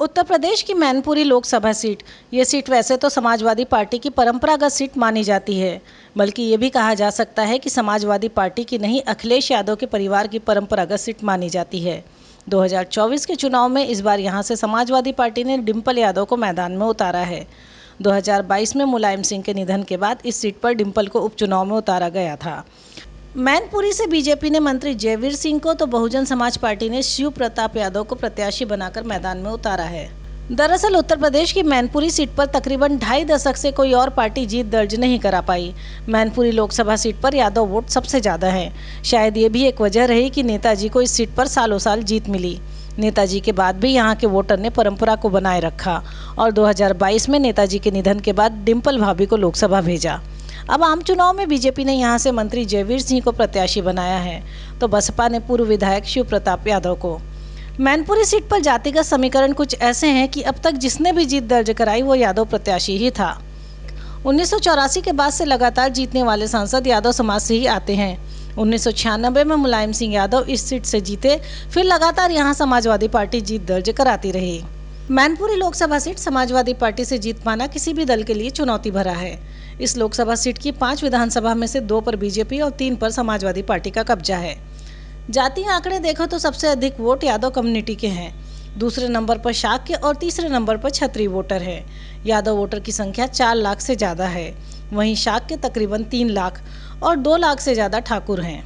उत्तर प्रदेश की मैनपुरी लोकसभा सीट, ये सीट वैसे तो समाजवादी पार्टी की परंपरागत सीट मानी जाती है, बल्कि ये भी कहा जा सकता है कि समाजवादी पार्टी की नहीं, अखिलेश यादव के परिवार की परंपरागत सीट मानी जाती है। 2024 के चुनाव में इस बार यहां से समाजवादी पार्टी ने डिंपल यादव को मैदान में उतारा है। 2022 में मुलायम सिंह के निधन के बाद इस सीट पर डिंपल को उपचुनाव में उतारा गया था। मैनपुरी से बीजेपी ने मंत्री जयवीर सिंह को तो बहुजन समाज पार्टी ने शिव प्रताप यादव को प्रत्याशी बनाकर मैदान में उतारा है। दरअसल उत्तर प्रदेश की मैनपुरी सीट पर तकरीबन 2.5 दशक से कोई और पार्टी जीत दर्ज नहीं करा पाई। मैनपुरी लोकसभा सीट पर यादव वोट सबसे ज्यादा हैं। शायद ये भी एक वजह रही कि नेताजी को इस सीट पर सालों साल जीत मिली। नेताजी के बाद भी यहाँ के वोटर ने परंपरा को बनाए रखा और 2022 में नेताजी के निधन के बाद डिंपल भाभी को लोकसभा भेजा। अब आम चुनाव में बीजेपी ने यहां से मंत्री जयवीर सिंह को प्रत्याशी बनाया है, तो बसपा ने पूर्व विधायक शिव प्रताप यादव को। मैनपुरी सीट पर जातिगत समीकरण कुछ ऐसे हैं कि अब तक जिसने भी जीत दर्ज कराई वो यादव प्रत्याशी ही था। 1984 के बाद से लगातार जीतने वाले सांसद यादव समाज से ही आते हैं। 1996 में मुलायम सिंह यादव इस सीट से जीते, फिर लगातार यहाँ समाजवादी पार्टी जीत दर्ज कराती रही। मैनपुरी लोकसभा सीट समाजवादी पार्टी से जीत पाना किसी भी दल के लिए चुनौती भरा है। इस लोकसभा सीट की 5 विधानसभा में से 2 पर बीजेपी और 3 पर समाजवादी पार्टी का कब्जा है। जातीय आंकड़े देखो तो सबसे अधिक वोट यादव कम्युनिटी के हैं, दूसरे नंबर पर शाक्य और तीसरे नंबर पर क्षत्रिय वोटर है। यादव वोटर की संख्या 4 लाख से ज़्यादा है, वहीं शाक्य तकरीबन 3 लाख और 2 लाख से ज़्यादा ठाकुर हैं।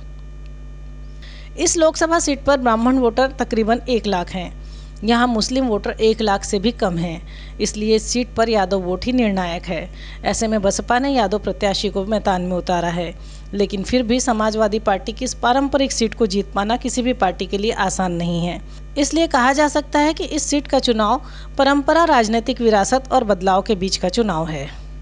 इस लोकसभा सीट पर ब्राह्मण वोटर तकरीबन 1 लाख हैं। यहाँ मुस्लिम वोटर 1 लाख से भी कम हैं, इसलिए इस सीट पर यादव वोट ही निर्णायक है। ऐसे में बसपा ने यादव प्रत्याशी को मैदान में उतारा है, लेकिन फिर भी समाजवादी पार्टी की इस पारंपरिक सीट को जीत पाना किसी भी पार्टी के लिए आसान नहीं है। इसलिए कहा जा सकता है कि इस सीट का चुनाव परंपरा, राजनीतिक विरासत और बदलाव के बीच का चुनाव है।